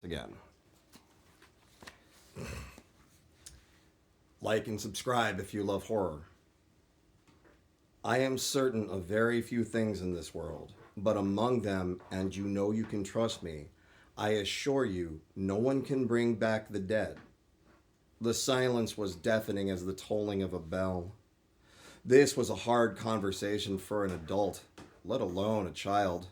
again. Like and subscribe if you love horror. I am certain of very few things in this world, but among them, and you know you can trust me, I assure you, no one can bring back the dead. The silence was deafening as the tolling of a bell. This was a hard conversation for an adult, let alone a child.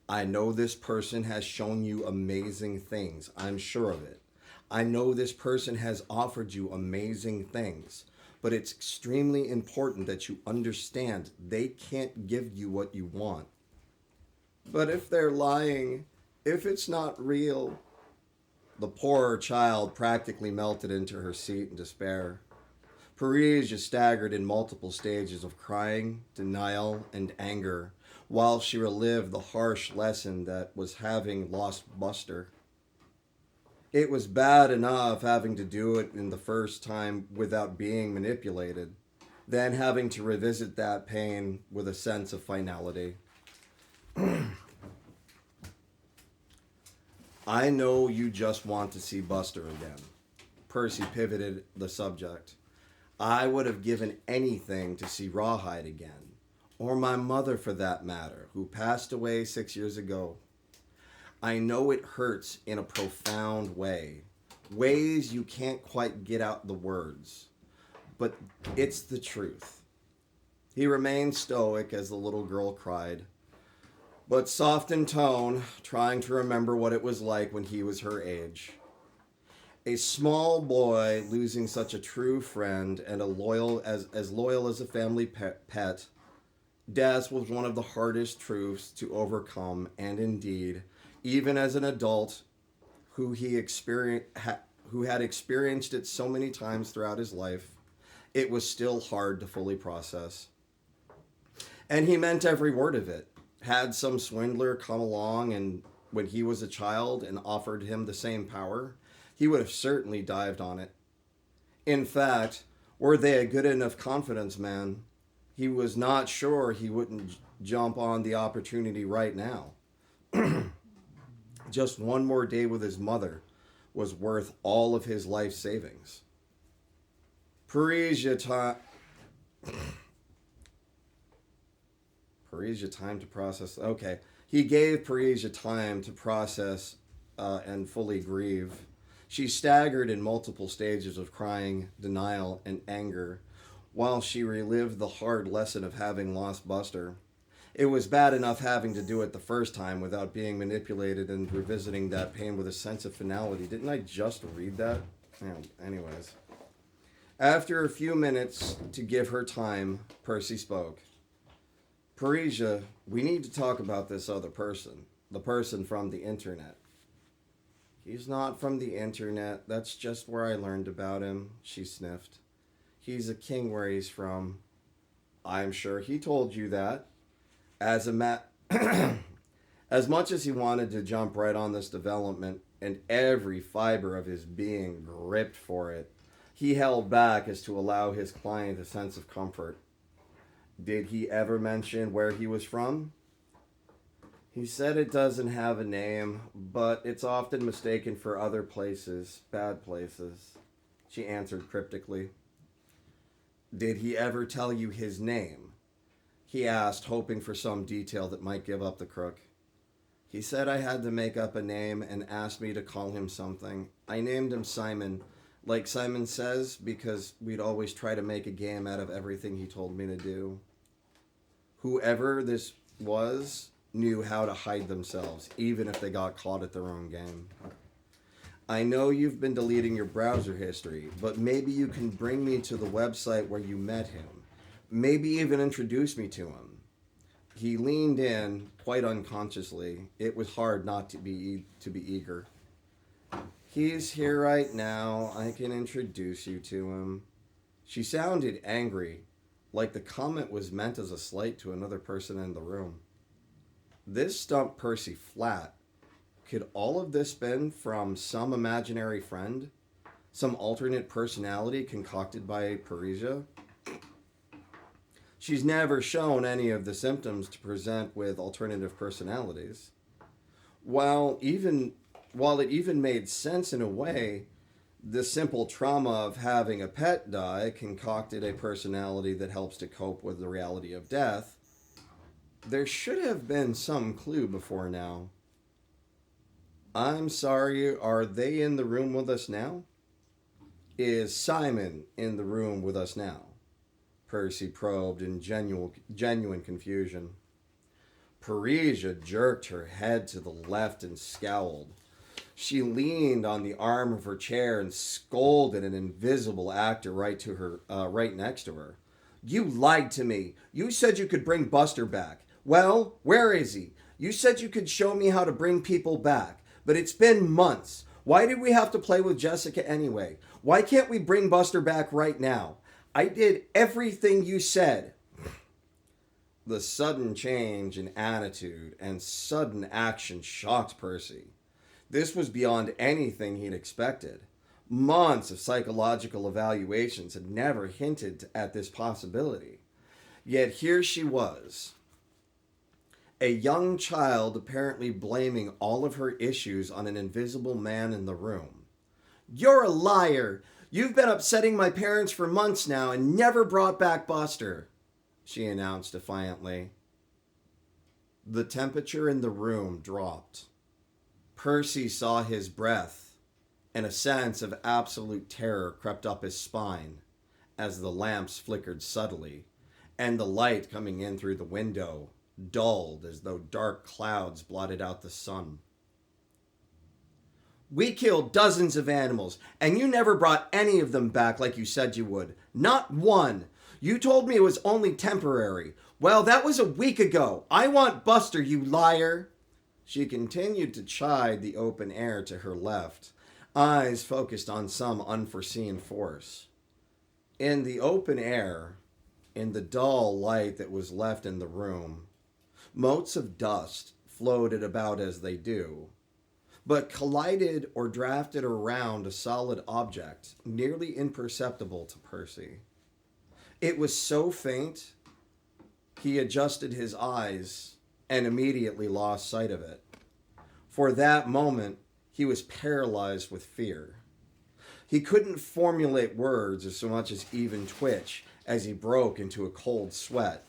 I know this person has shown you amazing things. I'm sure of it. I know this person has offered you amazing things. But it's extremely important that you understand they can't give you what you want. But if they're lying, if it's not real, the poor child practically melted into her seat in despair. Parisia staggered in multiple stages of crying, denial, and anger while she relived the harsh lesson that was having lost Buster. It was bad enough having to do it in the first time without being manipulated, then having to revisit that pain with a sense of finality. I know you just want to see Buster again. Percy pivoted the subject. I would have given anything to see Rawhide again, or my mother for that matter, who passed away 6 years ago. I know it hurts in a profound way, ways you can't quite get out the words, but it's the truth. He remained stoic as the little girl cried, but soft in tone, trying to remember what it was like when he was her age. A small boy losing such a true friend and as loyal as a family pet, death was one of the hardest truths to overcome, and indeed, even as an adult who had experienced it so many times throughout his life, it was still hard to fully process. And he meant every word of it. Had some swindler come along and when he was a child and offered him the same power, he would have certainly dived on it. In fact, were they a good enough confidence man, he was not sure he wouldn't jump on the opportunity right now. Just one more day with his mother was worth all of his life savings. Parisia time to process. Okay. He gave Parisia time to process and fully grieve. She staggered in multiple stages of crying, denial, and anger while she relived the hard lesson of having lost Buster. It was bad enough having to do it the first time without being manipulated and revisiting that pain with a sense of finality. Didn't I just read that? Anyways. After a few minutes to give her time, Percy spoke. Parisia, we need to talk about this other person. The person from the internet. He's not from the internet. That's just where I learned about him, she sniffed. He's a king where he's from. I'm sure he told you that. As much as he wanted to jump right on this development, and every fiber of his being gripped for it, he held back as to allow his client a sense of comfort. Did he ever mention where he was from? He said it doesn't have a name, but it's often mistaken for other places, bad places, she answered cryptically. Did he ever tell you his name? He asked, hoping for some detail that might give up the crook. He said I had to make up a name and asked me to call him something. I named him Simon, like Simon Says, because we'd always try to make a game out of everything he told me to do. Whoever this was knew how to hide themselves, even if they got caught at their own game. I know you've been deleting your browser history, but maybe you can bring me to the website where you met him. Maybe even introduce me to him. He leaned in, quite unconsciously. It was hard not to be eager. He's here right now. I can introduce you to him. She sounded angry, like the comment was meant as a slight to another person in the room. This stumped Percy flat. Could all of this been from some imaginary friend? Some alternate personality concocted by Parisia? She's never shown any of the symptoms to present with alternative personalities. While even While it even made sense in a way, the simple trauma of having a pet die concocted a personality that helps to cope with the reality of death. There should have been some clue before now. I'm sorry, are they in the room with us now? Is Simon in the room with us now? Percy probed in genuine confusion. Parisia jerked her head to the left and scowled. She leaned on the arm of her chair and scolded an invisible actor right next to her. You lied to me. You said you could bring Buster back. Well, where is he? You said you could show me how to bring people back, but it's been months. Why did we have to play with Jessica anyway? Why can't we bring Buster back right now? I did everything you said. The sudden change in attitude and sudden action shocked Percy. This was beyond anything he'd expected. Months of psychological evaluations had never hinted at this possibility. Yet here she was, a young child apparently blaming all of her issues on an invisible man in the room. You're a liar! You've been upsetting my parents for months now and never brought back Buster, she announced defiantly. The temperature in the room dropped. Percy saw his breath, and a sense of absolute terror crept up his spine as the lamps flickered subtly, and the light coming in through the window dulled as though dark clouds blotted out the sun. We killed dozens of animals, and you never brought any of them back like you said you would. Not one. You told me it was only temporary. Well, that was a week ago. I want Buster, you liar. She continued to chide the open air to her left, eyes focused on some unforeseen force. In the open air, in the dull light that was left in the room, motes of dust floated about as they do, but collided or drafted around a solid object, nearly imperceptible to Percy. It was so faint, he adjusted his eyes and immediately lost sight of it. For that moment, he was paralyzed with fear. He couldn't formulate words as so much as even twitch as he broke into a cold sweat.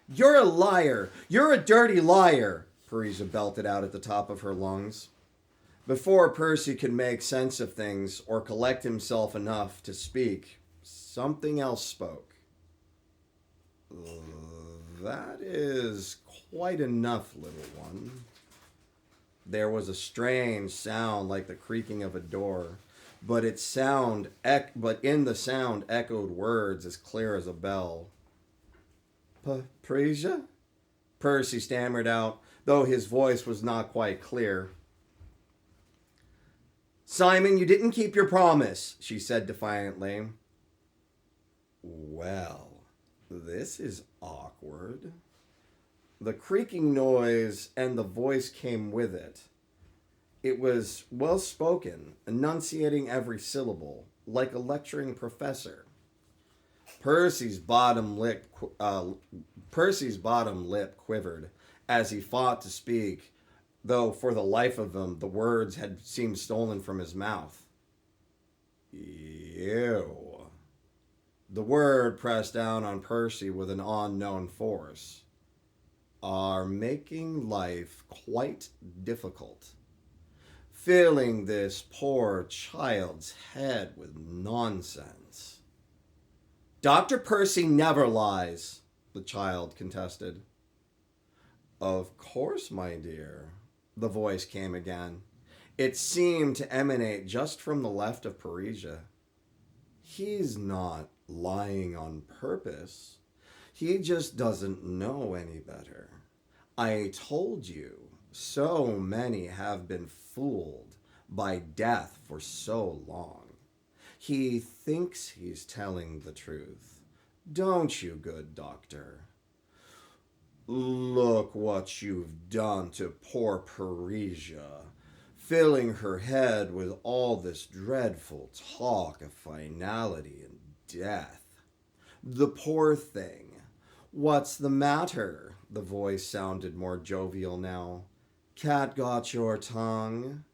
You're a liar! You're a dirty liar! Parisia belted out at the top of her lungs. Before Percy could make sense of things or collect himself enough to speak, something else spoke. That is quite enough, little one. There was a strange sound like the creaking of a door, but in the sound echoed words as clear as a bell. Parisia? Percy stammered out, though his voice was not quite clear. Simon, you didn't keep your promise, she said defiantly. Well, this is awkward. The creaking noise and the voice came with it. It was well spoken, enunciating every syllable, like a lecturing professor. Percy's bottom lip quivered as he fought to speak, though for the life of him the words had seemed stolen from his mouth. You. The word pressed down on Percy with an unknown force. Are making life quite difficult. Filling this poor child's head with nonsense. Dr. Percy never lies, the child contested. Of course, my dear, the voice came again. It seemed to emanate just from the left of Parisia. He's not lying on purpose. He just doesn't know any better. I told you, so many have been fooled by death for so long. He thinks he's telling the truth. Don't you, good doctor? Look what you've done to poor Parisia, filling her head with all this dreadful talk of finality and death. The poor thing. What's the matter? The voice sounded more jovial now. Cat got your tongue?